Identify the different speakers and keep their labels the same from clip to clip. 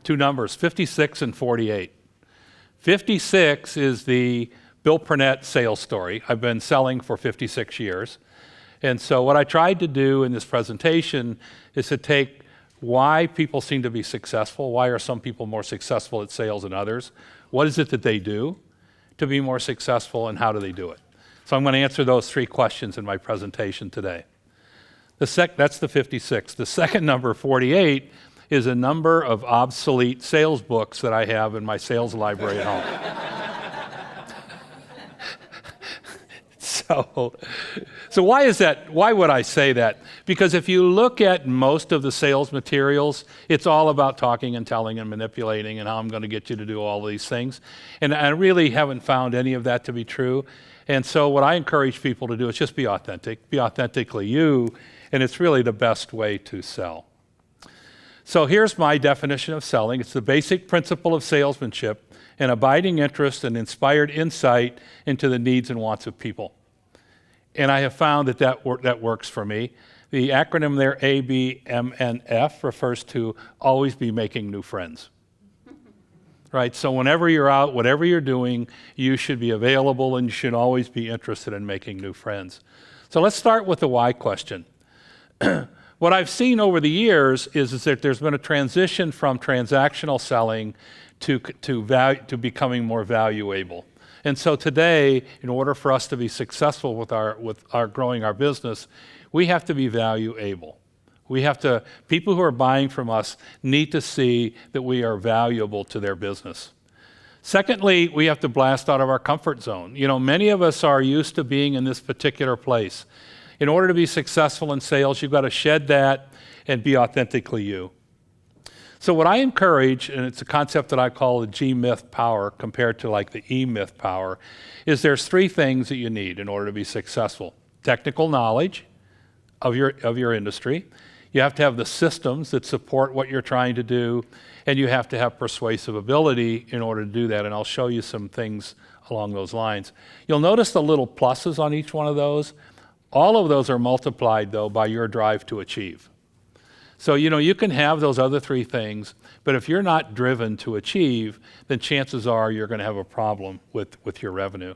Speaker 1: two numbers, 56 and 48. 56 is the Bill Prenatt sales story. I've been selling for 56 years. And so what I tried to do in this presentation is to take why people seem to be successful. Why are some people more successful at sales than others? What is it that they do to be more successful, and how do they do it? So I'm going to answer those three questions in my presentation today. That's the 56. The second number, 48, is a number of obsolete sales books that I have in my sales library at home. So why is that? Why would I say that? Because if you look at most of the sales materials, it's all about talking and telling and manipulating and how I'm going to get you to do all these things. And I really haven't found any of that to be true. And so what I encourage people to do is just be authentic, be authentically you, and it's really the best way to sell. So here's my definition of selling. It's the basic principle of salesmanship, an abiding interest and inspired insight into the needs and wants of people. And I have found that works for me. The acronym there, ABMNF, refers to always be making new friends. Right? So whenever you're out, whatever you're doing, you should be available and you should always be interested in making new friends. So let's start with the why question. What I've seen over the years is that there's been a transition from transactional selling to becoming more valuable. And so today, in order for us to be successful with our growing our business, we have to be value-able. People who are buying from us need to see that we are valuable to their business. Secondly, we have to blast out of our comfort zone. You know, many of us are used to being in this particular place. In order to be successful in sales, you've got to shed that and be authentically you. So what I encourage, and it's a concept that I call the G-myth power compared to like the E-myth power, is there's three things that you need in order to be successful. Technical knowledge of your industry. You have to have the systems that support what you're trying to do, and you have to have persuasive ability in order to do that, and I'll show you some things along those lines. You'll notice the little pluses on each one of those. All of those are multiplied, though, by your drive to achieve. So, you know, you can have those other three things, but if you're not driven to achieve, then chances are you're going to have a problem with your revenue.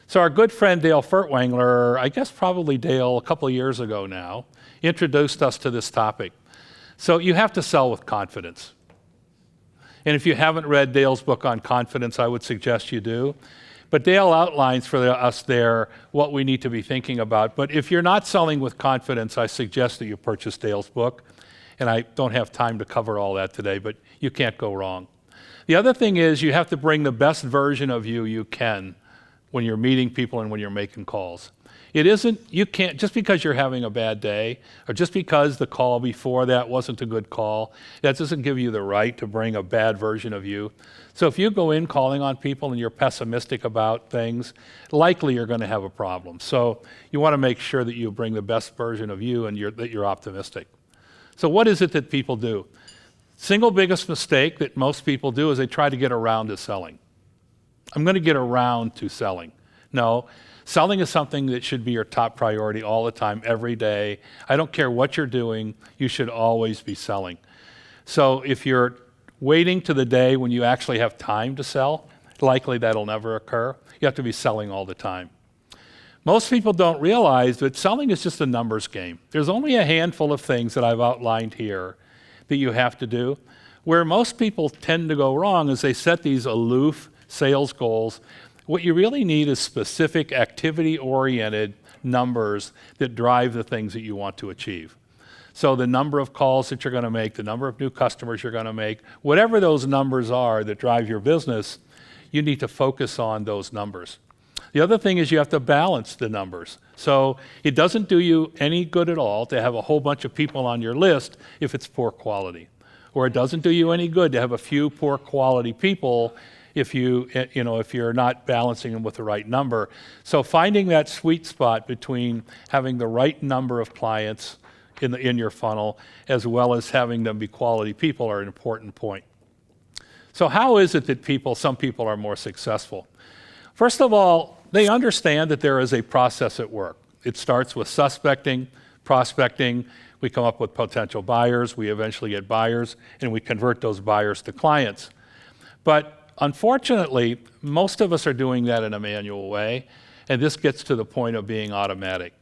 Speaker 1: So our good friend Dale Furtwängler, I guess probably Dale a couple of years ago now, introduced us to this topic. So you have to sell with confidence. And if you haven't read Dale's book on confidence, I would suggest you do. But Dale outlines for us there what we need to be thinking about. But if you're not selling with confidence, I suggest that you purchase Dale's book. And I don't have time to cover all that today, but you can't go wrong. The other thing is you have to bring the best version of you can when you're meeting people and when you're making calls. You can't, just because you're having a bad day, or just because the call before that wasn't a good call, that doesn't give you the right to bring a bad version of you. So if you go in calling on people and you're pessimistic about things, likely you're going to have a problem. So you want to make sure that you bring the best version of you and that you're optimistic. So what is it that people do? Single biggest mistake that most people do is they try to get around to selling. I'm going to get around to selling. No. Selling is something that should be your top priority all the time, every day. I don't care what you're doing, you should always be selling. So if you're waiting to the day when you actually have time to sell, likely that'll never occur. You have to be selling all the time. Most people don't realize that selling is just a numbers game. There's only a handful of things that I've outlined here that you have to do. Where most people tend to go wrong is they set these aloof sales goals. What you really need is specific activity-oriented numbers that drive the things that you want to achieve. So the number of calls that you're going to make, the number of new customers you're going to make, whatever those numbers are that drive your business, you need to focus on those numbers. The other thing is you have to balance the numbers. So it doesn't do you any good at all to have a whole bunch of people on your list if it's poor quality. Or it doesn't do you any good to have a few poor quality people if you're not balancing them with the right number. So finding that sweet spot between having the right number of clients in your funnel as well as having them be quality people are an important point. So how is it that some people are more successful? First of all, they understand that there is a process at work. It starts with suspecting, prospecting, We come up with potential buyers, we eventually get buyers, and we convert those buyers to clients. But unfortunately, most of us are doing that in a manual way, and this gets to the point of being automatic.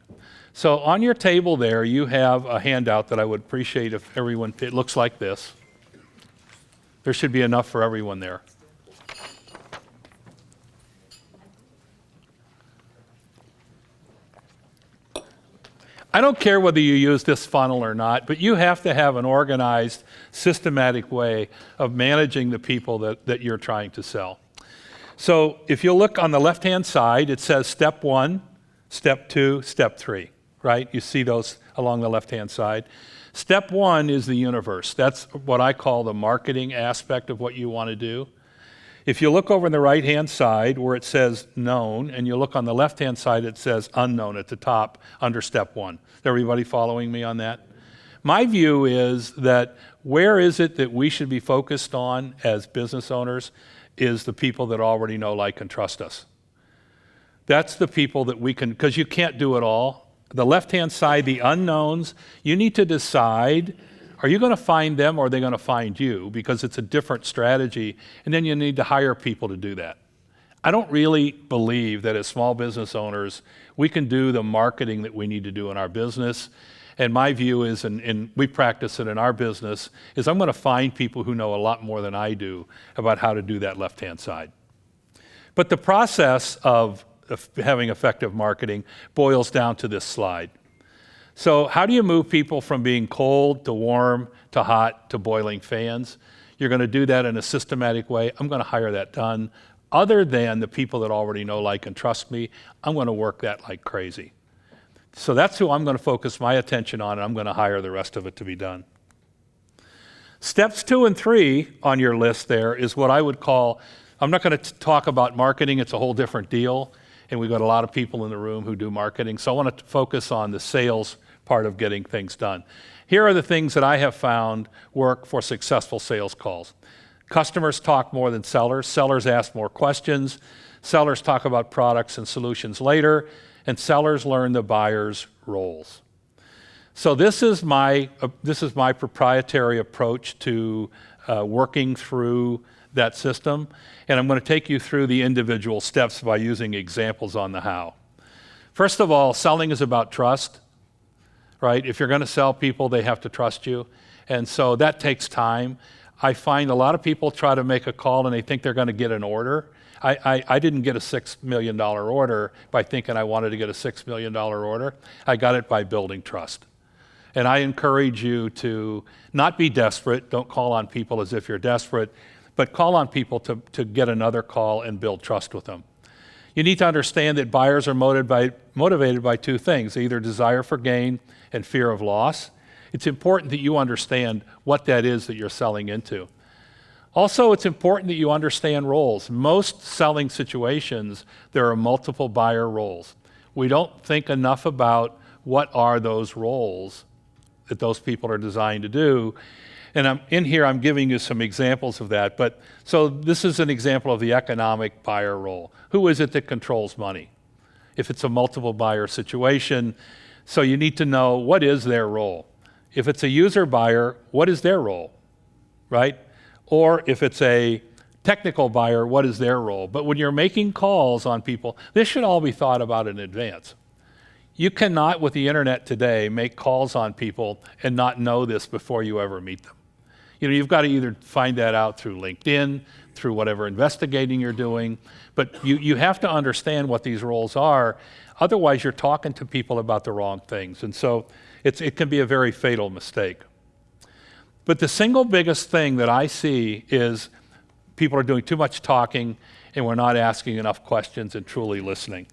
Speaker 1: So on your table there, you have a handout that I would appreciate if everyone, it looks like this. There should be enough for everyone there. I don't care whether you use this funnel or not, but you have to have an organized, systematic way of managing the people that you're trying to sell. So if you look on the left-hand side, it says step 1, step 2, step 3, right? You see those along the left-hand side. Step 1 is the universe. That's what I call the marketing aspect of what you want to do. If you look over on the right-hand side where it says known, and you look on the left-hand side, it says unknown at the top under step 1. Is everybody following me on that? My view is that where is it that we should be focused on as business owners is the people that already know, like, and trust us. That's the people that we can, because you can't do it all. The left-hand side, the unknowns, you need to decide, are you going to find them or are they going to find you? Because it's a different strategy, and then you need to hire people to do that. I don't really believe that as small business owners, we can do the marketing that we need to do in our business. And my view is, and we practice it in our business, is I'm going to find people who know a lot more than I do about how to do that left-hand side. But the process of having effective marketing boils down to this slide. So how do you move people from being cold to warm to hot to boiling fans? You're going to do that in a systematic way. I'm going to hire that done. Other than the people that already know, like, and trust me, I'm going to work that like crazy. So that's who I'm going to focus my attention on, and I'm going to hire the rest of it to be done. Steps 2 and 3 on your list there is what I would call, I'm not going to talk about marketing, it's a whole different deal, and we've got a lot of people in the room who do marketing, so I want to focus on the sales part of getting things done. Here are the things that I have found work for successful sales calls. Customers talk more than sellers. Sellers ask more questions. Sellers talk about products and solutions later, and sellers learn the buyer's roles. So this is my proprietary approach to working through that system, and I'm going to take you through the individual steps by using examples on the how. First of all, selling is about trust, right? If you're going to sell people, they have to trust you, and so that takes time. I find a lot of people try to make a call and they think they're going to get an order. I didn't get a $6 million order by thinking I wanted to get a $6 million order. I got it by building trust. And I encourage you to not be desperate. Don't call on people as if you're desperate, but call on people to get another call and build trust with them. You need to understand that buyers are motivated by two things, either desire for gain and fear of loss. It's important that you understand what that is that you're selling into. Also, it's important that you understand roles. Most selling situations, there are multiple buyer roles. We don't think enough about what are those roles that those people are designed to do. And I'm giving you some examples of that. But so this is an example of the economic buyer role. Who is it that controls money? If it's a multiple buyer situation, so you need to know what is their role. If it's a user buyer, what is their role, right? Or if it's a technical buyer, what is their role? But when you're making calls on people, this should all be thought about in advance. You cannot, with the internet today, make calls on people and not know this before you ever meet them. You know, you've got to either find that out through LinkedIn, through whatever investigating you're doing, but you have to understand what these roles are. Otherwise, you're talking to people about the wrong things. And so it can be a very fatal mistake. But the single biggest thing that I see is people are doing too much talking and we're not asking enough questions and truly listening.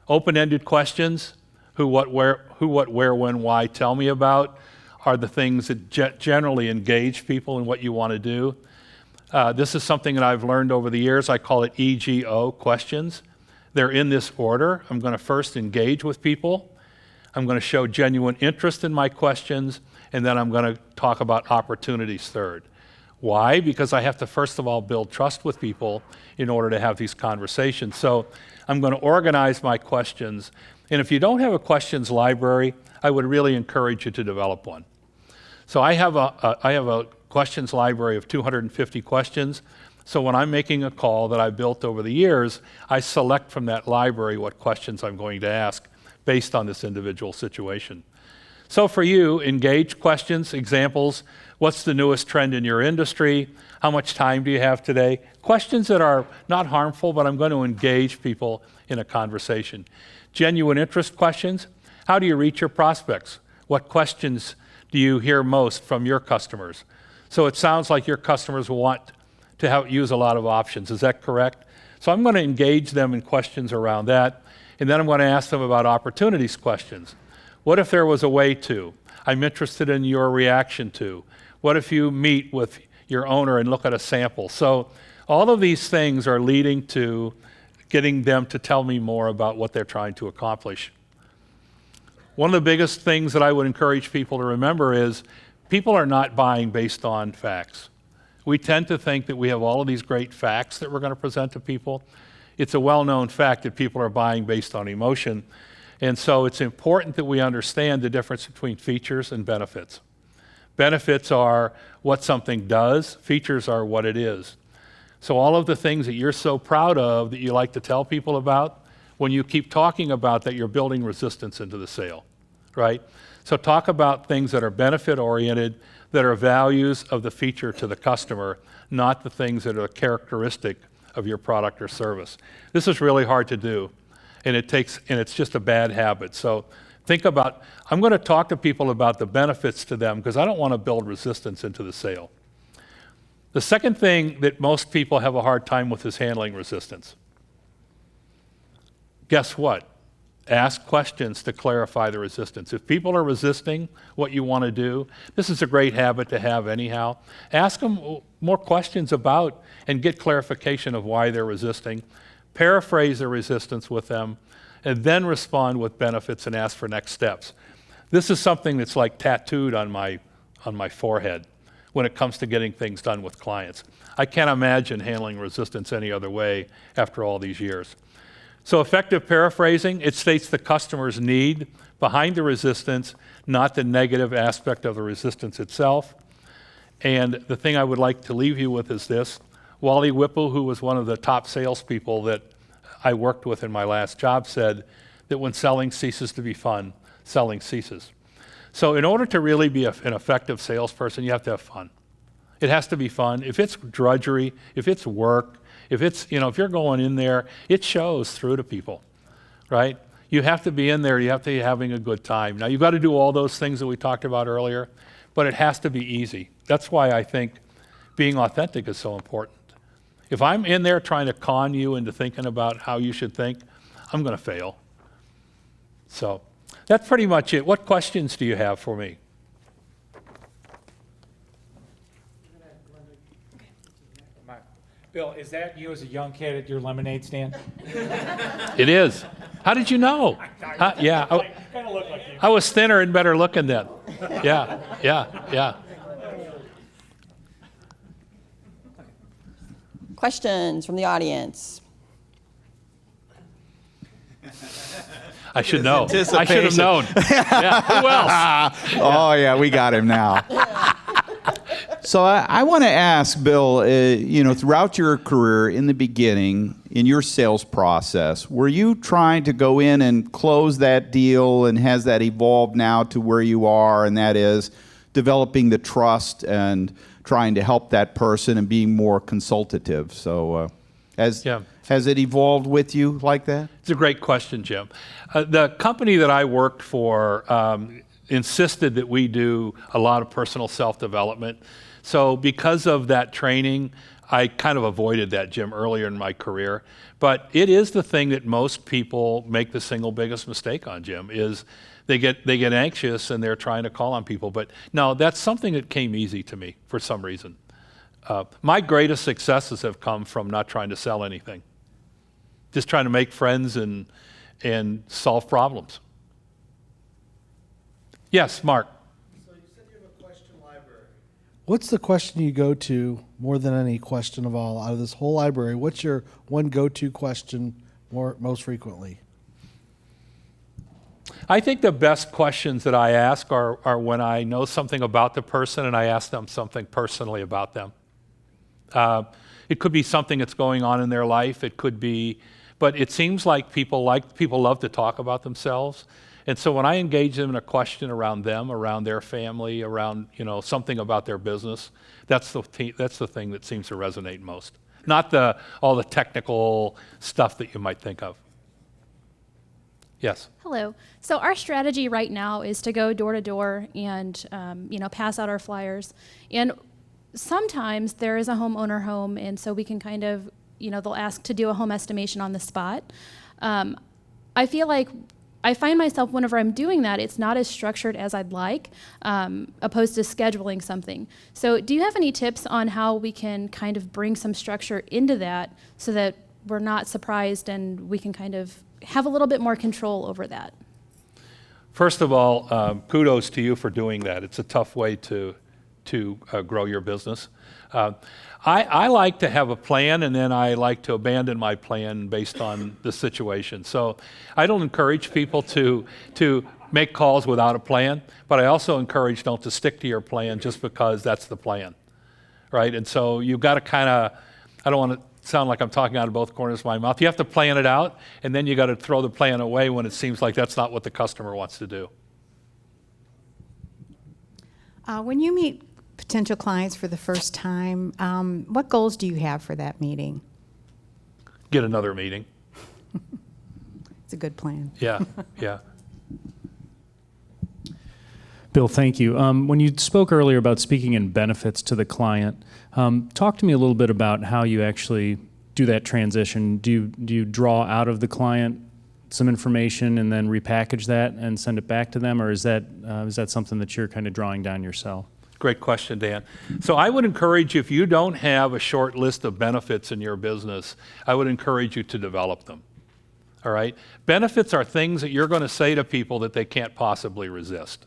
Speaker 1: Open-ended questions, who, what, where, when, why, tell me about, are the things that generally engage people in what you want to do. This is something that I've learned over the years. I call it EGO questions. They're in this order. I'm going to first engage with people. I'm going to show genuine interest in my questions, and then I'm going to talk about opportunities third. Why? Because I have to first of all build trust with people in order to have these conversations. So I'm going to organize my questions, And if you don't have a questions library, I would really encourage you to develop one. So I have a questions library of 250 questions. So when I'm making a call that I've built over the years, I select from that library what questions I'm going to ask based on this individual situation. So for you, engage questions, examples, what's the newest trend in your industry? How much time do you have today? Questions that are not harmful, but I'm going to engage people in a conversation. Genuine interest questions. How do you reach your prospects? What questions do you hear most from your customers? So it sounds like your customers want to use a lot of options. Is that correct? So I'm going to engage them in questions around that, and then I'm going to ask them about opportunities questions. What if there was a way to? I'm interested in your reaction to. What if you meet with your owner and look at a sample? So all of these things are leading to getting them to tell me more about what they're trying to accomplish. One of the biggest things that I would encourage people to remember is people are not buying based on facts. We tend to think that we have all of these great facts that we're going to present to people. It's a well-known fact that people are buying based on emotion. And so it's important that we understand the difference between features and benefits. Benefits are what something does. Features are what it is. So all of the things that you're so proud of that you like to tell people about, when you keep talking about that, you're building resistance into the sale, right? So talk about things that are benefit-oriented, that are values of the feature to the customer, not the things that are characteristic of your product or service. This is really hard to do, and it's just a bad habit. So think about, I'm going to talk to people about the benefits to them because I don't want to build resistance into the sale. The second thing that most people have a hard time with is handling resistance. Guess what? Ask questions to clarify the resistance. If people are resisting what you want to do, this is a great habit to have anyhow. Ask them more questions about and get clarification of why they're resisting. Paraphrase the resistance with them, and then respond with benefits and ask for next steps. This is something that's like tattooed on my forehead when it comes to getting things done with clients. I can't imagine handling resistance any other way after all these years. So effective paraphrasing, it states the customer's need behind the resistance, not the negative aspect of the resistance itself. And the thing I would like to leave you with is this. Wally Whipple, who was one of the top salespeople that I worked with in my last job, said that when selling ceases to be fun, selling ceases. So in order to really be an effective salesperson, you have to have fun. It has to be fun. If it's drudgery, if it's work, if you're going in there, it shows through to people, right? You have to be in there. You have to be having a good time. Now, you've got to do all those things that we talked about earlier, but it has to be easy. That's why I think being authentic is so important. If I'm in there trying to con you into thinking about how you should think, I'm going to fail. So that's pretty much it. What questions do you have for me?
Speaker 2: Bill, is that you as a young kid at your lemonade stand?
Speaker 1: It is. How did you know? Yeah.
Speaker 2: Kind of look like you.
Speaker 1: I was thinner and better looking then. Yeah.
Speaker 3: Questions from the audience?
Speaker 1: I should know. I should have known. Yeah. Who else?
Speaker 4: Oh, yeah, we got him now. So I want to ask, Bill, throughout your career, in the beginning, in your sales process, were you trying to go in and close that deal, and has that evolved now to where you are, and that is developing the trust and trying to help that person and being more consultative? So has it evolved with you like that?
Speaker 1: It's a great question, Jim. The company that I worked for insisted that we do a lot of personal self-development. So because of that training, I kind of avoided that, Jim, earlier in my career. But it is the thing that most people make the single biggest mistake on, Jim, is they get anxious and they're trying to call on people. But no, that's something that came easy to me for some reason. My greatest successes have come from not trying to sell anything, just trying to make friends and solve problems. Yes, Mark.
Speaker 5: So you said you have a question library. What's the question you go to more than any question of all out of this whole library? What's your one go-to question most frequently?
Speaker 1: I think the best questions that I ask are when I know something about the person and I ask them something personally about them. It could be something that's going on in their life. It could be, but it seems like people love to talk about themselves. And so when I engage them in a question around them, around their family, around something about their business, that's the thing that seems to resonate most. Not all the technical stuff that you might think of. Yes.
Speaker 6: Hello. So our strategy right now is to go door to door and pass out our flyers. And sometimes there is a homeowner home, and so we can kind of they'll ask to do a home estimation on the spot. I feel like I find myself whenever I'm doing that, it's not as structured as I'd like, opposed to scheduling something. So do you have any tips on how we can kind of bring some structure into that so that we're not surprised and we can kind of have a little bit more control over that?
Speaker 1: First of all, kudos to you for doing that. It's a tough way to grow your business. I like to have a plan, and then I like to abandon my plan based on the situation. So I don't encourage people to make calls without a plan, but I also encourage don't to stick to your plan just because that's the plan, right? And so you've got to kind of, I don't want to sound like I'm talking out of both corners of my mouth. You have to plan it out, and then you got to throw the plan away when it seems like that's not what the customer wants to do.
Speaker 7: When you meet potential clients for the first time, what goals do you have for that meeting?
Speaker 1: Get another meeting.
Speaker 7: It's a good plan.
Speaker 1: Yeah, yeah.
Speaker 8: Bill, thank you. When you spoke earlier about speaking in benefits to the client, talk to me a little bit about how you actually do that transition. Do you draw out of the client some information and then repackage that and send it back to them, or is that something that you're kind of drawing down yourself?
Speaker 1: Great question, Dan. So I would encourage you, if you don't have a short list of benefits in your business, I would encourage you to develop them. All right? Benefits are things that you're going to say to people that they can't possibly resist.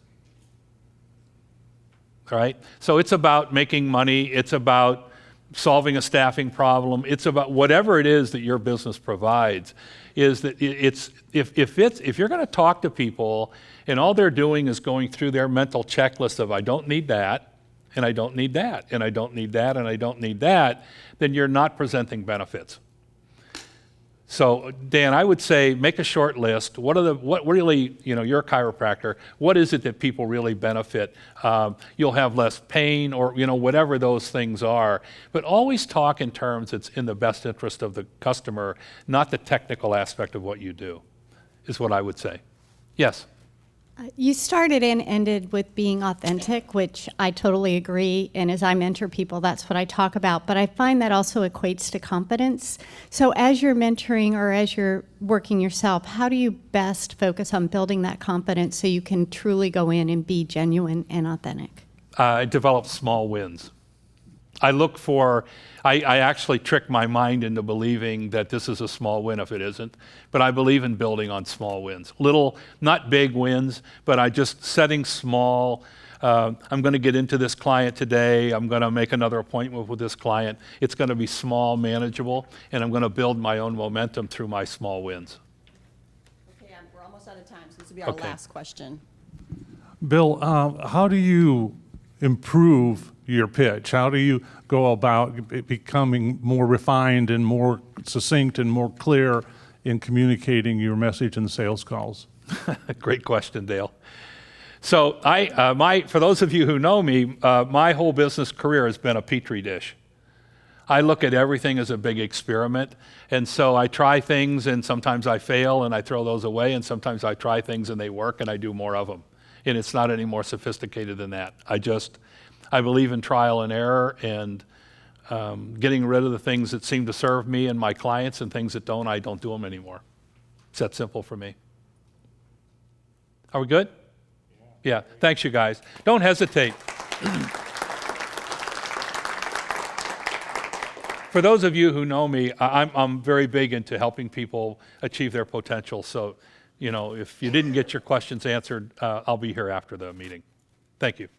Speaker 1: All right? So it's about making money. It's about solving a staffing problem. It's about whatever it is that your business provides. Is that if you're going to talk to people and all they're doing is going through their mental checklist of I don't need that, and I don't need that, and I don't need that, and I don't need that, then you're not presenting benefits. So, Dan, I would say make a short list. What really, you're a chiropractor. What is it that people really benefit? You'll have less pain or, whatever those things are. But always talk in terms that's in the best interest of the customer, not the technical aspect of what you do, is what I would say. Yes?
Speaker 7: You started and ended with being authentic, which I totally agree. And as I mentor people, that's what I talk about. But I find that also equates to confidence. So as you're mentoring or as you're working yourself, how do you best focus on building that confidence so you can truly go in and be genuine and authentic?
Speaker 1: I develop small wins. I actually trick my mind into believing that this is a small win if it isn't, but I believe in building on small wins. Little, not big wins, but I just setting small, I'm going to get into this client today, I'm going to make another appointment with this client. It's going to be small, manageable, and I'm going to build my own momentum through my small wins.
Speaker 3: Okay, we're almost out of time, so this will be our last question.
Speaker 9: Bill, how do you improve your pitch? How do you go about becoming more refined and more succinct and more clear in communicating your message in sales calls?
Speaker 1: Great question, Dale. So for those of you who know me, my whole business career has been a petri dish. I look at everything as a big experiment, and so I try things, and sometimes I fail, and I throw those away, and sometimes I try things, and they work, and I do more of them. And it's not any more sophisticated than that. I believe in trial and error, and getting rid of the things that seem to serve me and my clients, and things that don't, I don't do them anymore. It's that simple for me. Are we good? Yeah. Thanks, you guys. Don't hesitate. For those of you who know me, I'm very big into helping people achieve their potential. So, if you didn't get your questions answered, I'll be here after the meeting. Thank you.